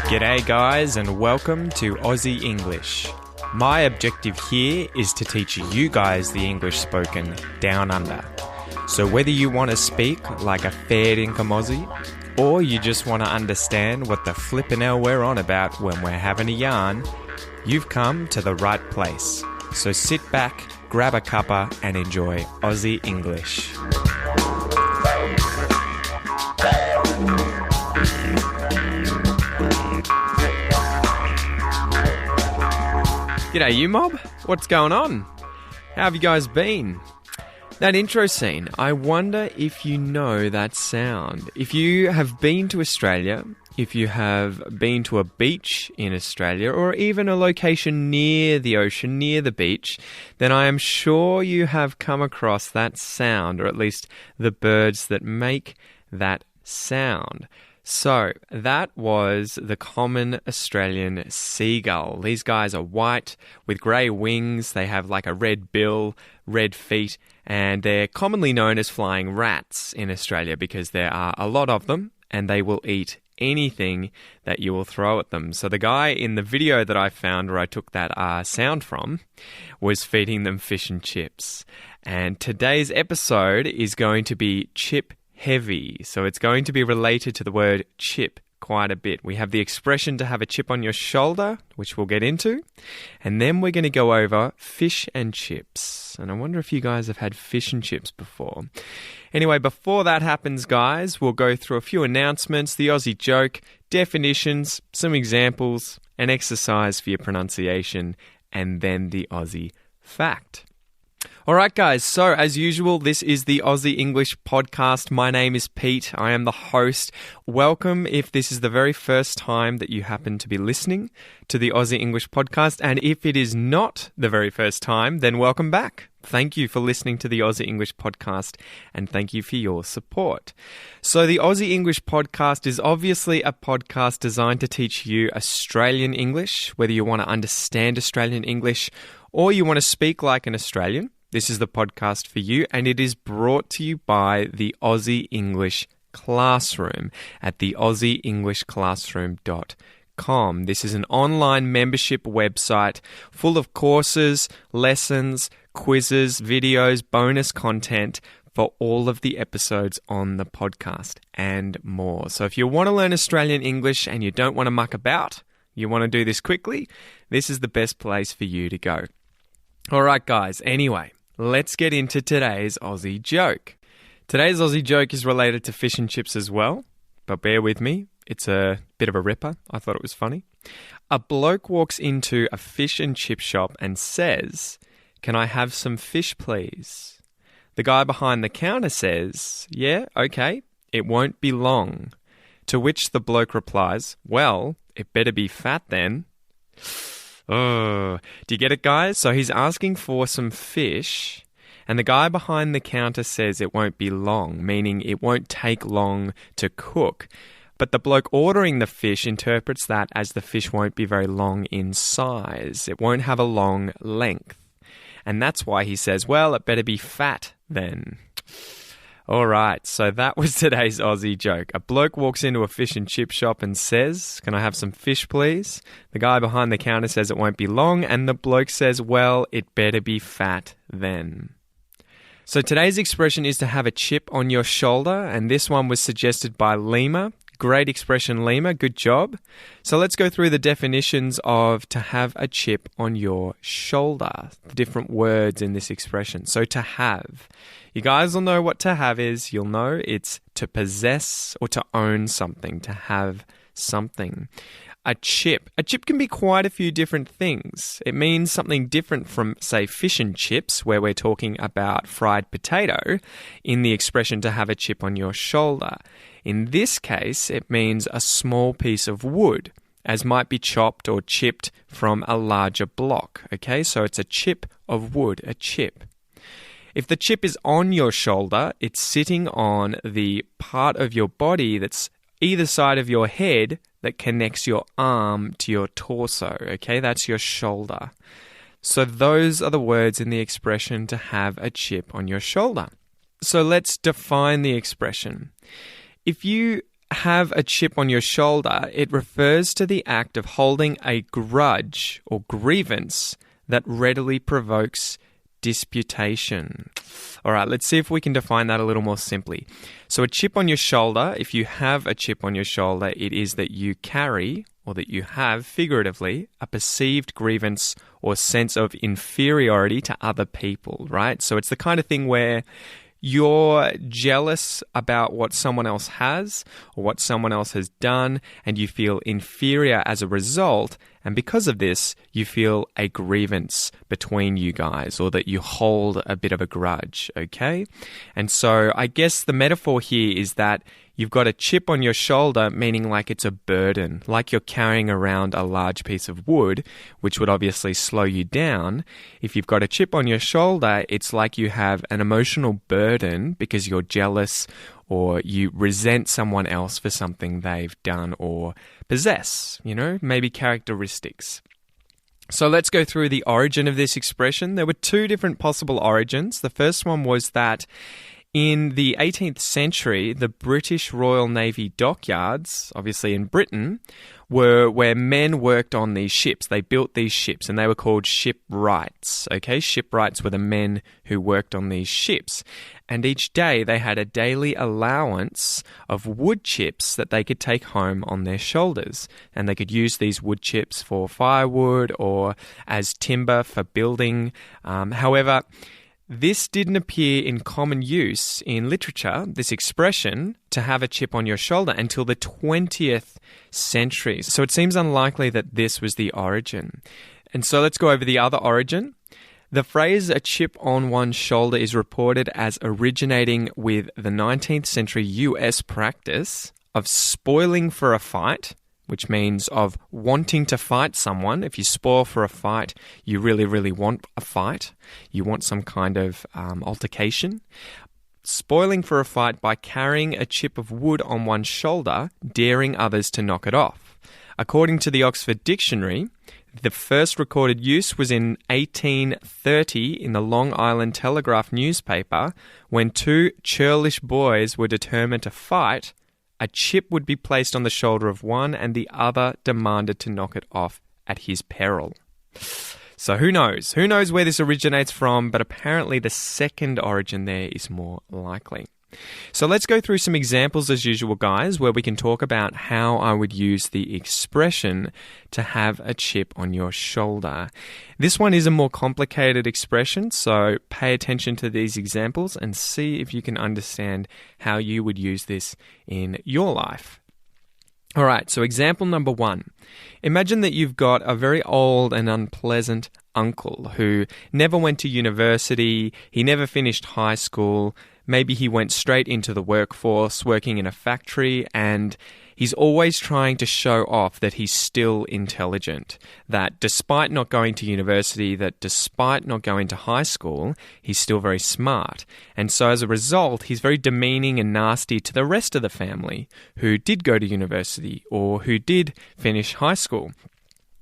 G'day guys and welcome to Aussie English. My objective here is to teach you guys the English spoken down under. So whether you want to speak like a fair income Aussie or you just want to understand what the flippin' hell we're on about when we're having a yarn, you've come to the right place. So sit back, grab a cuppa and enjoy Aussie English. G'day you mob, what's going on? How have you guys been? That intro scene, I wonder if you know that sound. If you have been to Australia, if you have been to a beach in Australia, or even a location near the ocean, near the beach, then I am sure you have come across that sound, or at least the birds that make that sound. So, that was the common Australian seagull. These guys are white with grey wings. They have like a red bill, red feet, and they're commonly known as flying rats in Australia because there are a lot of them and they will eat anything that you will throw at them. So the guy in the video that I found where I took that sound from was feeding them fish and chips. And today's episode is going to be chip heavy. So it's going to be related to the word chip quite a bit. We have the expression to have a chip on your shoulder, which we'll get into. And then we're going to go over fish and chips. And I wonder if you guys have had fish and chips before. Anyway, before that happens, guys, we'll go through a few announcements, the Aussie joke, definitions, some examples, an exercise for your pronunciation, and then the Aussie fact. All right, guys, so as usual, this is the Aussie English Podcast. My name is Pete. I am the host. Welcome if this is the very first time that you happen to be listening to the Aussie English Podcast. And if it is not the very first time, then welcome back. Thank you for listening to the Aussie English Podcast and thank you for your support. So the Aussie English Podcast is obviously a podcast designed to teach you Australian English, whether you want to understand Australian English or you want to speak like an Australian. This is the podcast for you, and it is brought to you by the Aussie English Classroom at the AussieEnglishClassroom.com. This is an online membership website full of courses, lessons, quizzes, videos, bonus content for all of the episodes on the podcast and more. So if you want to learn Australian English and you don't want to muck about, you want to do this quickly, this is the best place for you to go. All right, guys. Anyway, let's get into today's Aussie joke. Today's Aussie joke is related to fish and chips as well, but bear with me. It's a bit of a ripper. I thought it was funny. A bloke walks into a fish and chip shop and says, "Can I have some fish, please?" The guy behind the counter says, "Yeah, okay, it won't be long." To which the bloke replies, "Well, it better be fat then." Oh, do you get it, guys? So he's asking for some fish, and the guy behind the counter says it won't be long, meaning it won't take long to cook. But the bloke ordering the fish interprets that as the fish won't be very long in size. It won't have a long length. And that's why he says, well, it better be fat then. All right, so that was today's Aussie joke. A bloke walks into a fish and chip shop and says, "Can I have some fish, please?" The guy behind the counter says it won't be long, and the bloke says, "Well, it better be fat then." So today's expression is to have a chip on your shoulder, and this one was suggested by Lima. Great expression, Lima. Good job. So let's go through the definitions of to have a chip on your shoulder, the different words in this expression. So to have. You guys will know what to have is. You'll know it's to possess or to own something, to have something. A chip. A chip can be quite a few different things. It means something different from, say, fish and chips, where we're talking about fried potato, in the expression to have a chip on your shoulder. In this case, it means a small piece of wood, as might be chopped or chipped from a larger block. Okay, so it's a chip of wood, a chip. If the chip is on your shoulder, it's sitting on the part of your body that's either side of your head that connects your arm to your torso. Okay, that's your shoulder. So those are the words in the expression to have a chip on your shoulder. So let's define the expression. If you have a chip on your shoulder, it refers to the act of holding a grudge or grievance that readily provokes disputation. All right, let's see if we can define that a little more simply. So a chip on your shoulder, if you have a chip on your shoulder, it is that you carry, or that you have, figuratively, a perceived grievance or sense of inferiority to other people, right? So it's the kind of thing where you're jealous about what someone else has or what someone else has done, and you feel inferior as a result. And because of this, you feel a grievance between you guys, or that you hold a bit of a grudge, okay? And so I guess the metaphor here is that you've got a chip on your shoulder, meaning like it's a burden, like you're carrying around a large piece of wood, which would obviously slow you down. If you've got a chip on your shoulder, it's like you have an emotional burden because you're jealous or you resent someone else for something they've done or possess, maybe characteristics. So let's go through the origin of this expression. There were two different possible origins. The first one was that in the 18th century, the British Royal Navy dockyards, obviously in Britain, were where men worked on these ships. They built these ships and they were called shipwrights. Okay, shipwrights were the men who worked on these ships. And each day they had a daily allowance of wood chips that they could take home on their shoulders. And they could use these wood chips for firewood or as timber for building. However, this didn't appear in common use in literature, this expression, to have a chip on your shoulder, until the 20th century. So it seems unlikely that this was the origin. And so let's go over the other origin. The phrase a chip on one's shoulder is reported as originating with the 19th century US practice of spoiling for a fight, which means of wanting to fight someone. If you spoil for a fight, you really, really want a fight. You want some kind of altercation. Spoiling for a fight by carrying a chip of wood on one's shoulder, daring others to knock it off. According to the Oxford Dictionary, the first recorded use was in 1830 in the Long Island Telegraph newspaper, when two churlish boys were determined to fight. A chip would be placed on the shoulder of one and the other demanded to knock it off at his peril. So who knows? Who knows where this originates from, but apparently the second origin there is more likely. So let's go through some examples as usual, guys, where we can talk about how I would use the expression to have a chip on your shoulder. This one is a more complicated expression, so pay attention to these examples and see if you can understand how you would use this in your life. All right, so example number 1. Imagine that you've got a very old and unpleasant uncle who never went to university, he never finished high school. Maybe he went straight into the workforce, working in a factory, and he's always trying to show off that he's still intelligent, that despite not going to university, that despite not going to high school, he's still very smart. And so as a result, he's very demeaning and nasty to the rest of the family who did go to university or who did finish high school.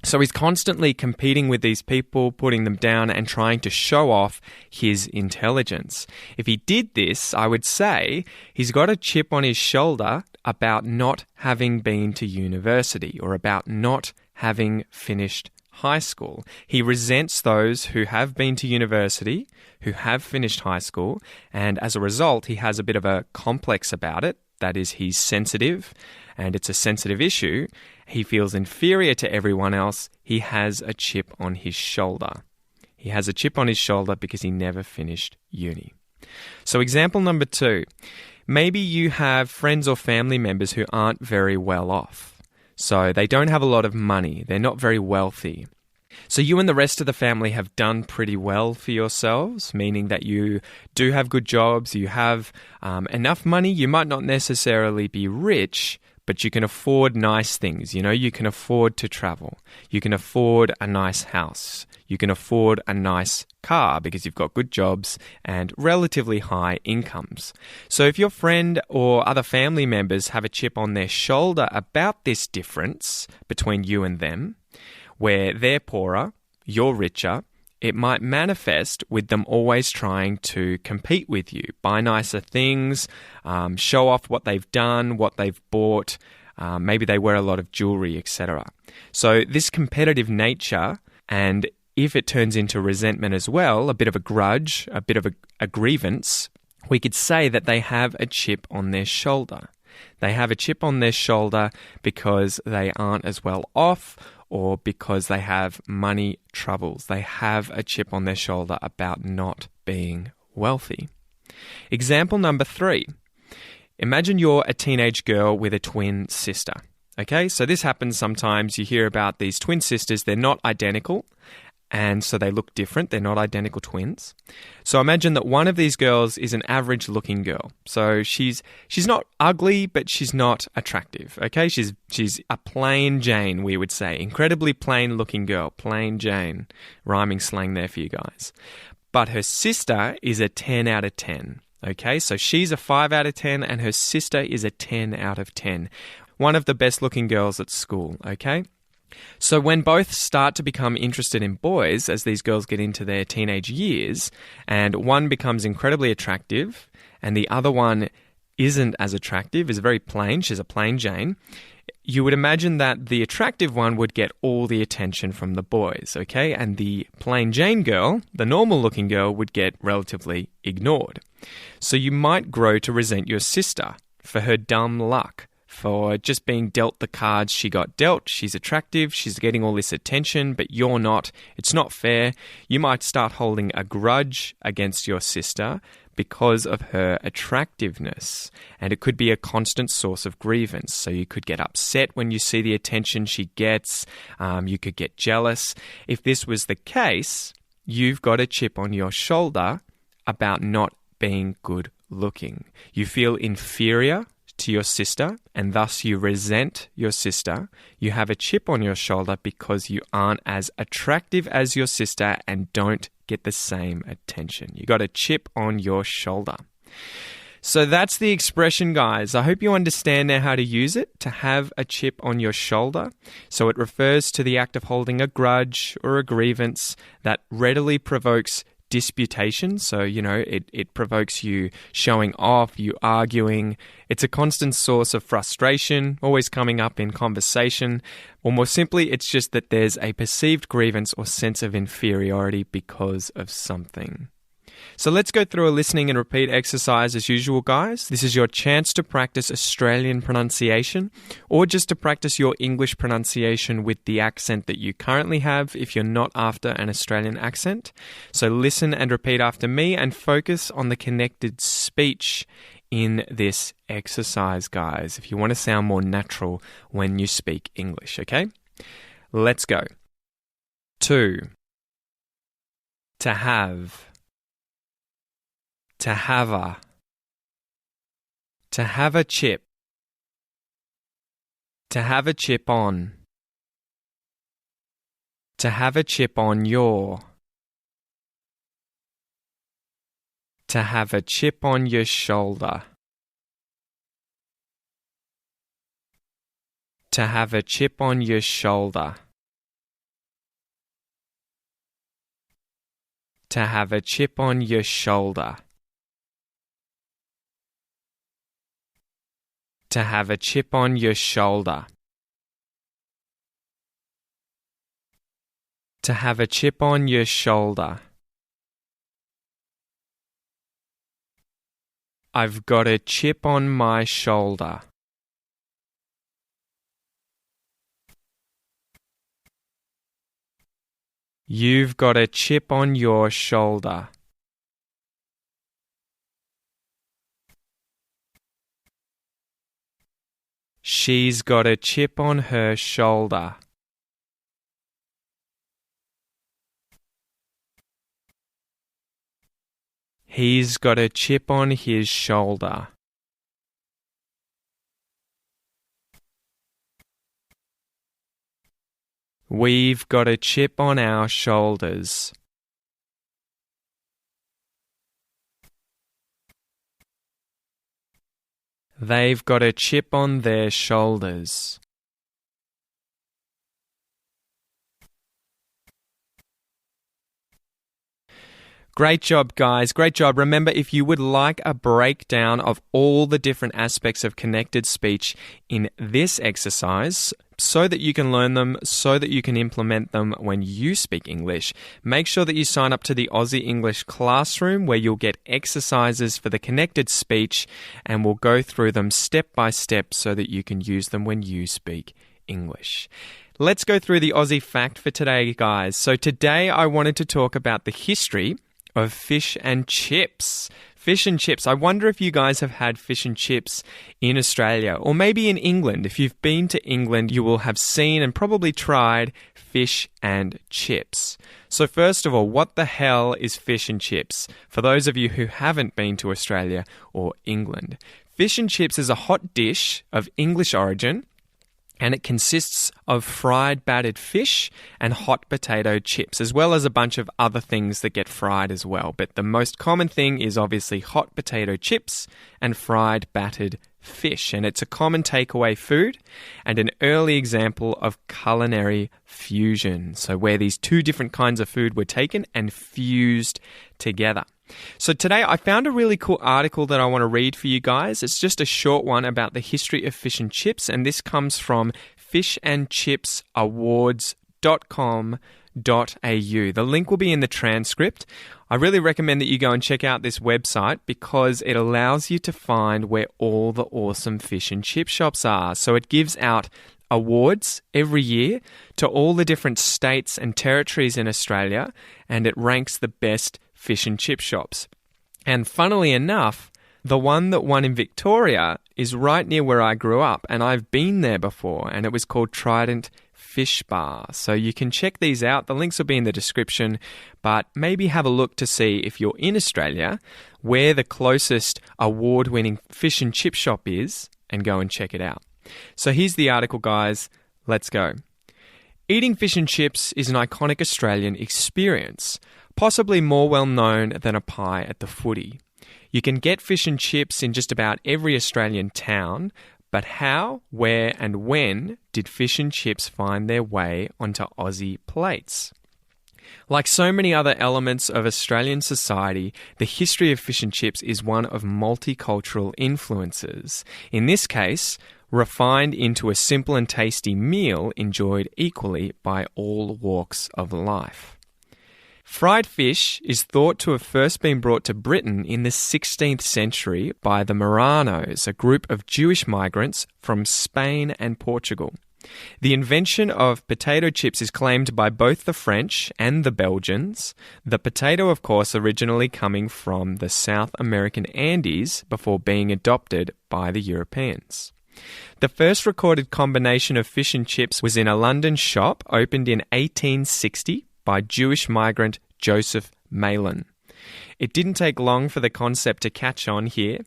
So he's constantly competing with these people, putting them down and trying to show off his intelligence. If he did this, I would say he's got a chip on his shoulder about not having been to university or about not having finished high school. He resents those who have been to university, who have finished high school, and as a result, he has a bit of a complex about it. That is, he's sensitive, and it's a sensitive issue. He feels inferior to everyone else. He has a chip on his shoulder. He has a chip on his shoulder because he never finished uni. So example number 2. Maybe you have friends or family members who aren't very well off. So they don't have a lot of money. They're not very wealthy. So you and the rest of the family have done pretty well for yourselves, meaning that you do have good jobs, you have enough money. You might not necessarily be rich, but you can afford nice things. You can afford to travel. You can afford a nice house. You can afford a nice car because you've got good jobs and relatively high incomes. So if your friend or other family members have a chip on their shoulder about this difference between you and them, where they're poorer, you're richer, It might manifest with them always trying to compete with you, buy nicer things, show off what they've done, what they've bought. Maybe they wear a lot of jewelry, etc. So this competitive nature, and if it turns into resentment as well, a bit of a grudge, a bit of a grievance, we could say that they have a chip on their shoulder. They have a chip on their shoulder because they aren't as well off, or because they have money troubles. They have a chip on their shoulder about not being wealthy. Example number 3. Imagine you're a teenage girl with a twin sister. Okay, so this happens sometimes. You hear about these twin sisters. They're not identical, and so they look different. They're not identical twins. So imagine that one of these girls is an average-looking girl. So she's not ugly, but she's not attractive. Okay, she's a plain Jane, we would say. Incredibly plain-looking girl. Plain Jane. Rhyming slang there for you guys. But her sister is a 10 out of 10. Okay, so she's a 5 out of 10, and her sister is a 10 out of 10. One of the best-looking girls at school. Okay. So when both start to become interested in boys, as these girls get into their teenage years, and one becomes incredibly attractive and the other one isn't as attractive, is very plain, she's a plain Jane, you would imagine that the attractive one would get all the attention from the boys, okay? And the plain Jane girl, the normal looking girl, would get relatively ignored. So you might grow to resent your sister for her dumb luck, for just being dealt the cards she got dealt. She's attractive, she's getting all this attention, but you're not. It's not fair. You might start holding a grudge against your sister because of her attractiveness. And it could be a constant source of grievance. So you could get upset when you see the attention she gets. You could get jealous. If this was the case, you've got a chip on your shoulder about not being good looking. You feel inferior to your sister, and thus you resent your sister. You have a chip on your shoulder because you aren't as attractive as your sister and don't get the same attention. You got a chip on your shoulder. So that's the expression, guys. I hope you understand now how to use it, to have a chip on your shoulder. So it refers to the act of holding a grudge or a grievance that readily provokes disputation. So, it provokes you showing off, you arguing. It's a constant source of frustration, always coming up in conversation. Or more simply, it's just that there's a perceived grievance or sense of inferiority because of something. So let's go through a listening and repeat exercise as usual, guys. This is your chance to practice Australian pronunciation, or just to practice your English pronunciation with the accent that you currently have if you're not after an Australian accent. So listen and repeat after me and focus on the connected speech in this exercise, guys, if you want to sound more natural when you speak English, okay? Let's go. 2. To have. To have a. To have a chip. To have a chip on. To have a chip on your. To have a chip on your shoulder. To have a chip on your shoulder. To have a chip on your shoulder. To have a chip on your shoulder. To have a chip on your shoulder. I've got a chip on my shoulder. You've got a chip on your shoulder. She's got a chip on her shoulder. He's got a chip on his shoulder. We've got a chip on our shoulders. They've got a chip on their shoulders. Great job, guys. Great job. Remember, if you would like a breakdown of all the different aspects of connected speech in this exercise, so that you can learn them, so that you can implement them when you speak English, make sure that you sign up to the Aussie English Classroom, where you'll get exercises for the connected speech, and we'll go through them step by step so that you can use them when you speak English. Let's go through the Aussie fact for today, guys. So today I wanted to talk about the history of fish and chips. Fish and chips. I wonder if you guys have had fish and chips in Australia or maybe in England. If you've been to England, you will have seen and probably tried fish and chips. So first of all, what the hell is fish and chips? For those of you who haven't been to Australia or England, fish and chips is a hot dish of English origin, and it consists of fried battered fish and hot potato chips, as well as a bunch of other things that get fried as well. But the most common thing is obviously hot potato chips and fried battered fish. And it's a common takeaway food and an early example of culinary fusion. So where these two different kinds of food were taken and fused together. So today I found a really cool article that I want to read for you guys. It's just a short one about the history of fish and chips, and this comes from fishandchipsawards.com.au. The link will be in the transcript. I really recommend that you go and check out this website because it allows you to find where all the awesome fish and chip shops are. So it gives out awards every year to all the different states and territories in Australia, and it ranks the best fish and chip shops. And funnily enough, the one that won in Victoria is right near where I grew up, and I've been there before, and it was called Trident Fish Bar. So you can check these out. The links will be in the description, but maybe have a look to see if you're in Australia where the closest award-winning fish and chip shop is, and go and check it out. So here's the article, guys. Let's go. Eating fish and chips is an iconic Australian experience, possibly more well known than a pie at the footy. You can get fish and chips in just about every Australian town, but how, where and when did fish and chips find their way onto Aussie plates? Like so many other elements of Australian society, the history of fish and chips is one of multicultural influences. In this case, refined into a simple and tasty meal enjoyed equally by all walks of life. Fried fish is thought to have first been brought to Britain in the 16th century by the Marranos, a group of Jewish migrants from Spain and Portugal. The invention of potato chips is claimed by both the French and the Belgians, the potato, of course, originally coming from the South American Andes before being adopted by the Europeans. The first recorded combination of fish and chips was in a London shop opened in 1860 by Jewish migrant Joseph Malin. It didn't take long for the concept to catch on here,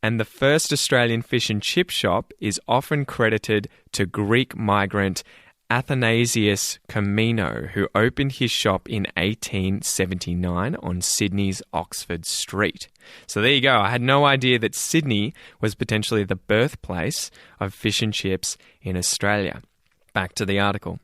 and the first Australian fish and chip shop is often credited to Greek migrant Athanasius Comino, who opened his shop in 1879 on Sydney's Oxford Street. So there you go. I had no idea that Sydney was potentially the birthplace of fish and chips in Australia. Back to the article.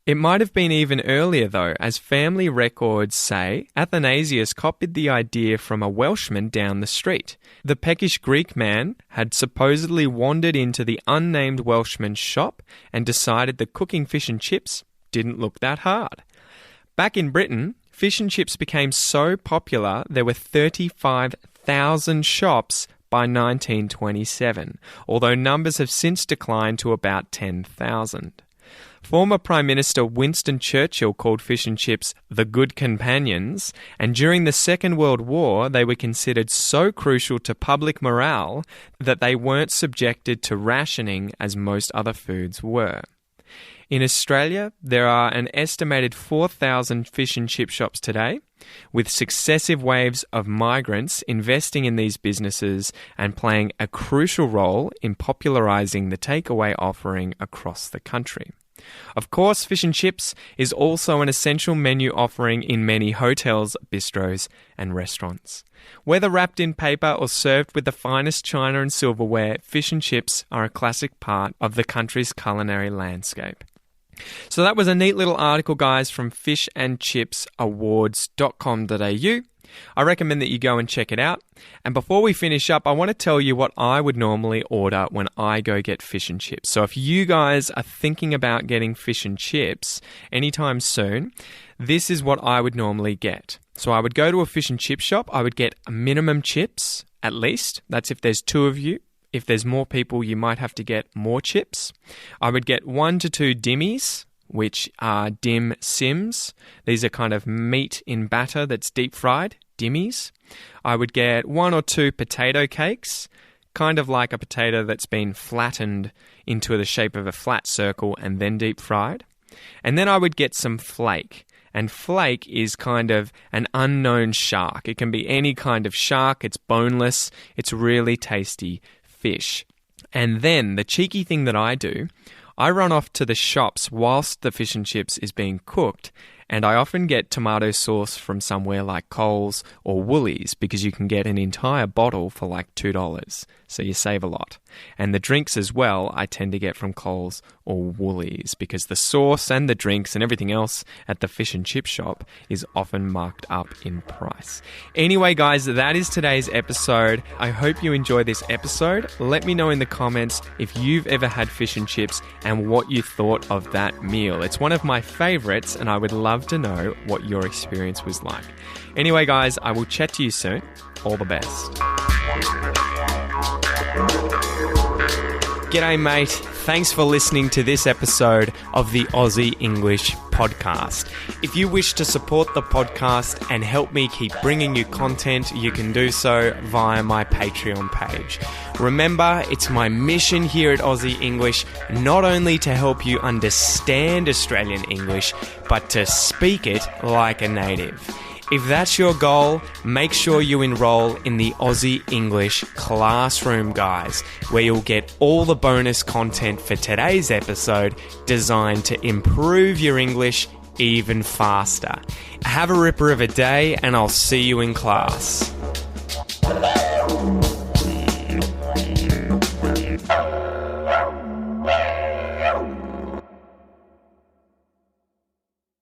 It might have been even earlier, though, as family records say Athanasius copied the idea from a Welshman down the street. The peckish Greek man had supposedly wandered into the unnamed Welshman's shop and decided that cooking fish and chips didn't look that hard. Back in Britain, fish and chips became so popular there were 35,000 shops by 1927, although numbers have since declined to about 10,000. Former Prime Minister Winston Churchill called fish and chips the good companions, and during the Second World War they were considered so crucial to public morale that they weren't subjected to rationing as most other foods were. In Australia, there are an estimated 4,000 fish and chip shops today, with successive waves of migrants investing in these businesses and playing a crucial role in popularising the takeaway offering across the country. Of course, fish and chips is also an essential menu offering in many hotels, bistros, and restaurants. Whether wrapped in paper or served with the finest china and silverware, fish and chips are a classic part of the country's culinary landscape. So that was a neat little article, guys, from fishandchipsawards.com.au. I recommend that you go and check it out. And before we finish up, I want to tell you what I would normally order when I go get fish and chips. So if you guys are thinking about getting fish and chips anytime soon, this is what I would normally get. So I would go to a fish and chip shop. I would get a minimum chips, at least. That's if there's 2 of you. If there's more people, you might have to get more chips. I would get 1 to 2 dimmies, which are dim sims. These are kind of meat in batter that's deep fried, dimmies. I would get 1 or 2 potato cakes, kind of like a potato that's been flattened into the shape of a flat circle and then deep fried. And then I would get some flake. And flake is kind of an unknown shark. It can be any kind of shark. It's boneless. It's really tasty fish. And then the cheeky thing that I do, I run off to the shops whilst the fish and chips is being cooked, and I often get tomato sauce from somewhere like Coles or Woolies because you can get an entire bottle for like $2, so you save a lot. And the drinks as well, I tend to get from Coles or Woolies because the sauce and the drinks and everything else at the fish and chip shop is often marked up in price. Anyway, guys, that is today's episode. I hope you enjoy this episode. Let me know in the comments if you've ever had fish and chips and what you thought of that meal. It's one of my favorites, and I would love to know what your experience was like. Anyway, guys, I will chat to you soon. All the best. G'day, mate. Thanks for listening to this episode of the Aussie English Podcast. If you wish to support the podcast and help me keep bringing you content, you can do so via my Patreon page. Remember, it's my mission here at Aussie English not only to help you understand Australian English, but to speak it like a native. If that's your goal, make sure you enroll in the Aussie English Classroom, guys, where you'll get all the bonus content for today's episode designed to improve your English even faster. Have a ripper of a day, and I'll see you in class.